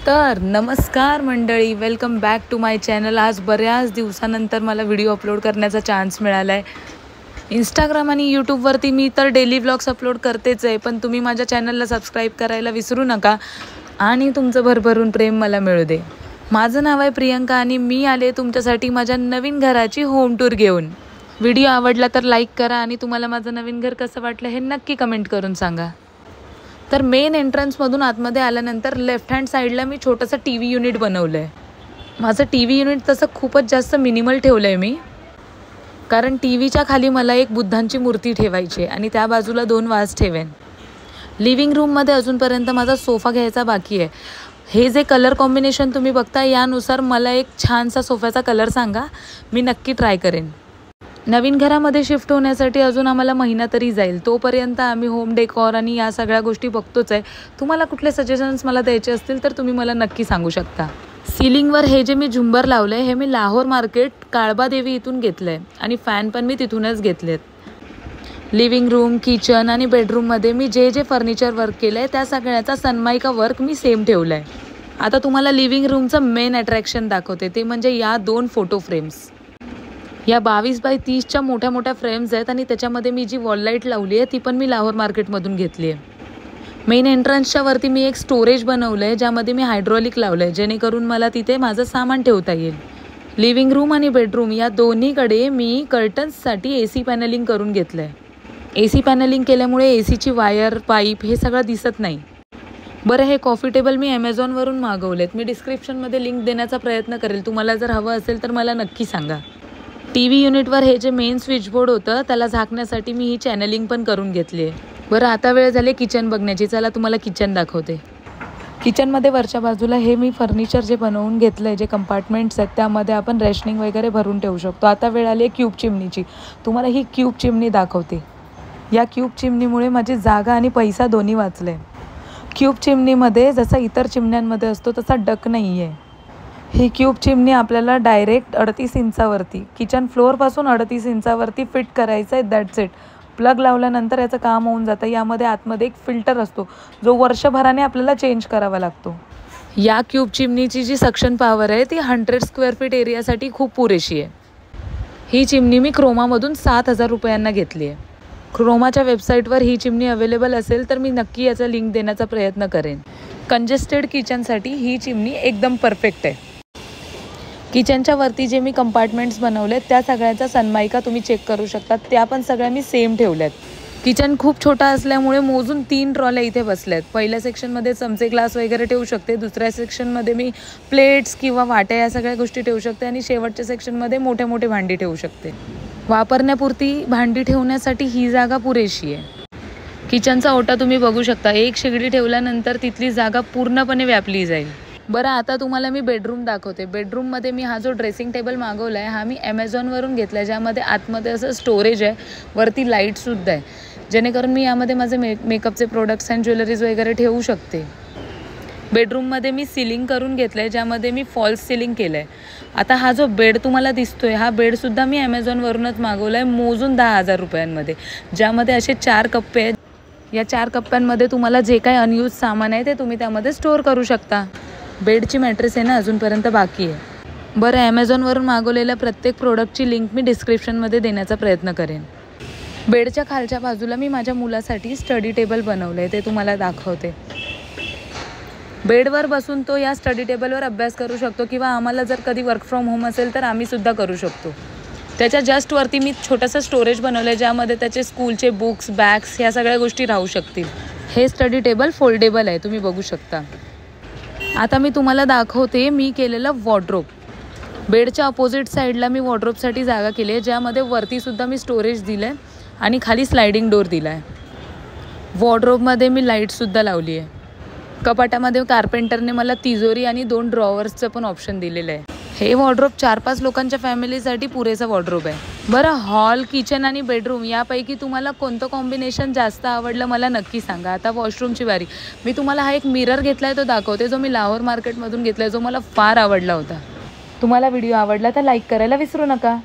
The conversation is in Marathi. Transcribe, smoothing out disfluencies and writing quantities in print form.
तर नमस्कार मंडळी, welcome back to my channel. आज बऱ्याच दिवसानंतर मला व्हिडिओ अपलोड करण्याचा चान्स मिळाला आहे। इंस्टाग्राम आणि यूट्यूबवरती मी तर डेली व्लॉग्स अपलोड करतेच आहे, पण तुम्ही माझ्या चॅनलला सबस्क्राईब करायला विसरू नका आणि तुमचं भरभरून प्रेम मला मिळू दे। माझं नाव आहे प्रियंका आणि मी आले तुमच्यासाठी माझ्या नवीन घराची होम टूर घेऊन। व्हिडिओ आवडला तर लाईक करा आणि तुम्हाला माझं नवीन घर कसं वाटलं हे नक्की कमेंट करून सांगा। तर मेन एंट्रन्समधून आतमध्ये आल्यानंतर लेफ्ट हँड साईडला मी छोटंसं टीव्ही युनिट बनवलं आहे। माझं टीव्ही युनिट तसं खूपच जास्त मिनिमल ठेवलं आहे मी, कारण टीव्हीच्या खाली मला एक बुद्धांची मूर्ती ठेवायची आणि त्या बाजूला 2 वाज ठेवेन। लिव्हिंग रूममध्ये अजूनपर्यंत माझा सोफा घ्यायचा बाकी आहे। हे जे कलर कॉम्बिनेशन तुम्ही बघता यानुसार मला एक छानसा सोफ्याचा कलर सांगा, मी नक्की ट्राय करेन। नवीन घरामध्ये शिफ्ट होण्यासाठी अजून आम्हाला महिना तरी जाईल, तोपर्यंत आम्ही होम डेकॉर आणि या सगळ्या गोष्टी बघतोच आहे। तुम्हाला कुठले सजेशन्स मला द्यायचे असतील तर तुम्ही मला नक्की सांगू शकता। सीलिंगवर हे जे मी झुंबर लावलं आहे हे मी लाहोर मार्केट काळबा देवी इथून घेतलं आहे आणि फॅन पण मी तिथूनच घेतलेत। लिव्हिंग रूम, किचन आणि बेडरूममध्ये मी जे जे फर्निचर वर्क केलं आहे त्या सगळ्याचा सनमायका वर्क मी सेम ठेवलं आहे। आता तुम्हाला लिव्हिंग रूमचं मेन अट्रॅक्शन दाखवते, ते म्हणजे या 2 फोटो फ्रेम्स। या 22x30च्या मोठ्या मोठ्या फ्रेम्स आहेत आणि त्याच्यामध्ये मी जी वॉल लाईट लावली आहे ती पण मी लाहोर मार्केटमधून घेतली आहे। मेन एंट्रन्सच्या वरती मी एक स्टोरेज बनवलं आहे, ज्यामध्ये मी हायड्रॉलिक लावलं आहे, जेणेकरून मला तिथे माझं सामान ठेवता येईल। लिव्हिंग रूम आणि बेडरूम या दोन्हीकडे मी कर्टन्ससाठी AC पॅनलिंग करून घेतलं आहे। AC पॅनलिंग केल्यामुळे ACची वायर, पाईप हे सगळं दिसत नाही। बरं, हे कॉफी टेबल मी ॲमेझॉनवरून मागवलेत। मी डिस्क्रिप्शनमध्ये लिंक देण्याचा प्रयत्न करेल, तुम्हाला जर हवं असेल तर मला नक्की सांगा। टीव्ही युनिटवर हे जे मेन स्विचबोर्ड होतं त्याला झाकण्यासाठी मी ही चॅनलिंग पण करून घेतली आहे। बरं, आता वेळ झाली किचन बघण्याची, चला तुम्हाला किचन दाखवते। किचनमध्ये वरच्या बाजूला हे मी फर्निचर जे बनवून घेतलं आहे, जे कंपार्टमेंट्स आहेत त्यामध्ये आपण रेशनिंग वगैरे भरून ठेवू शकतो। आता वेळ आली आहे क्यूब चिमणीची, तुम्हाला ही क्यूब चिमणी दाखवते। या क्यूब चिमणीमुळे माझी जागा आणि पैसा दोन्ही वाचले। क्यूब चिमणीमध्ये जसा इतर चिमण्यांमध्ये असतो तसा डक नाही आहे। ही क्यूब चिमणी आपल्याला डायरेक्ट 38 इंचावरती, किचन फ्लोअरपासून 38 इंचावरती फिट करायचं आहे। That's it. प्लग लावल्यानंतर याचं काम होऊन जातं। यामध्ये आतमध्ये एक फिल्टर असतो जो वर्षभराने आपल्याला चेंज करावा लागतो। या क्यूब चिमणीची जी सक्शन पॉवर आहे ती 100 स्क्वेअर फीट एरियासाठी खूप पुरेशी आहे। ही चिमणी मी क्रोमामधून 7000 रुपयांना घेतली आहे। क्रोमाच्या वेबसाईटवर ही चिमणी अवेलेबल असेल तर मी नक्की याचा लिंक देण्याचा प्रयत्न करेन। कंजेस्टेड किचनसाठी ही चिमणी एकदम परफेक्ट आहे। किचनच्या वरती जे मी कंपार्टमेंट्स बनवलेत त्या सगळ्याचा सनमायका तुम्ही चेक करू शकता, त्या पण सगळ्या मी सेम ठेवल्यात। किचन खूप छोटा असल्यामुळे मोजून 3 ट्रॉल्या इथे बसल्यात। पहिल्या सेक्शनमध्ये चमचे, ग्लास वगैरे ठेवू शकते, दुसऱ्या सेक्शनमध्ये मी प्लेट्स किंवा वाट्या या सगळ्या गोष्टी ठेवू शकते आणि शेवटच्या सेक्शनमध्ये मोठे मोठे भांडी ठेवू शकते। वापरण्यापुरती भांडी ठेवण्यासाठी ही जागा पुरेशी आहे। किचनचा ओटा तुम्ही बघू शकता, एक शेगडी ठेवल्यानंतर तिथली जागा पूर्णपणे व्यापली जाईल। बरं, आता तुम्हाला मी बेडरूम दाखवते। बेडरूममध्ये मी हा जो ड्रेसिंग टेबल मागवला आहे हा मी ॲमेझॉनवरून घेतला आहे, ज्यामध्ये आतमध्ये असं स्टोरेज आहे, वरती लाईटसुद्धा आहे, जेणेकरून मी यामध्ये माझे मेकअपचे प्रोडक्ट्स अँड ज्वेलरीज वगैरे ठेवू शकते। बेडरूममध्ये मी सिलिंग करून घेतलं आहे, ज्यामध्ये मी फॉल्स सिलिंग केलं आहे। आता हा जो बेड तुम्हाला दिसतोय हा बेडसुद्धा मी ॲमेझॉनवरूनच मागवला आहे, मोजून 10,000 रुपयांमध्ये, ज्यामध्ये असे 4 कप्पे आहेत। या 4 कप्प्यांमध्ये तुम्हाला जे काही अनयूज सामान आहे ते तुम्ही त्यामध्ये स्टोअर करू शकता। बेडची मॅट्रेस आहे ना अजूनपर्यंत बाकी आहे। बरं, ॲमेझॉनवरून मागवलेल्या प्रत्येक प्रोडक्टची लिंक मी डिस्क्रिप्शनमध्ये देण्याचा प्रयत्न करेन। बेडच्या खालच्या बाजूला मी माझ्या मुलासाठी स्टडी टेबल बनवलं आहे, ते तुम्हाला दाखवते। बेडवर बसून तो या स्टडी टेबलवर अभ्यास करू शकतो किंवा आम्हाला जर कधी वर्क फ्रॉम होम असेल तर आम्हीसुद्धा करू शकतो। त्याच्या जस्ट वरती मी छोटंसं स्टोरेज बनवलं आहे, ज्यामध्ये त्याचे स्कूलचे बुक्स, बॅग्स ह्या सगळ्या गोष्टी राहू शकतील। हे स्टडी टेबल फोल्डेबल आहे, तुम्ही बघू शकता। आता मी तुम्हाला दाखवते मी केलेलं वॉर्डरोब। बेडच्या अपोजिट साईडला मी वॉर्डरोबसाठी जागा केली आहे, ज्यामध्ये वरतीसुद्धा मी स्टोरेज दिलं आहे आणि खाली स्लायडिंग डोअर दिला आहे। वॉर्डरोबमध्ये मी लाईटसुद्धा लावली आहे। कपाटामध्ये कार्पेंटरने मला तिजोरी आणि 2 ड्रॉवर्सचं पण ऑप्शन दिलेलं आहे। हे वॉर्डरोब 4-5 लोकांच्या फॅमिलीसाठी पुरेसा वॉर्डरोब आहे। बरं, हॉल, किचन आणि बेडरूम यापैकी तुम्हाला कोणतं कॉम्बिनेशन जास्त आवडलं मला नक्की सांगा। आता वॉशरूमची बारी। मी तुम्हाला हा एक मिरर घेतला आहे तो दाखवते, जो मी लाहोर मार्केटमधून घेतला आहे, जो मला फार आवडला होता। तुम्हाला व्हिडिओ आवडला तर लाईक करायला विसरू नका।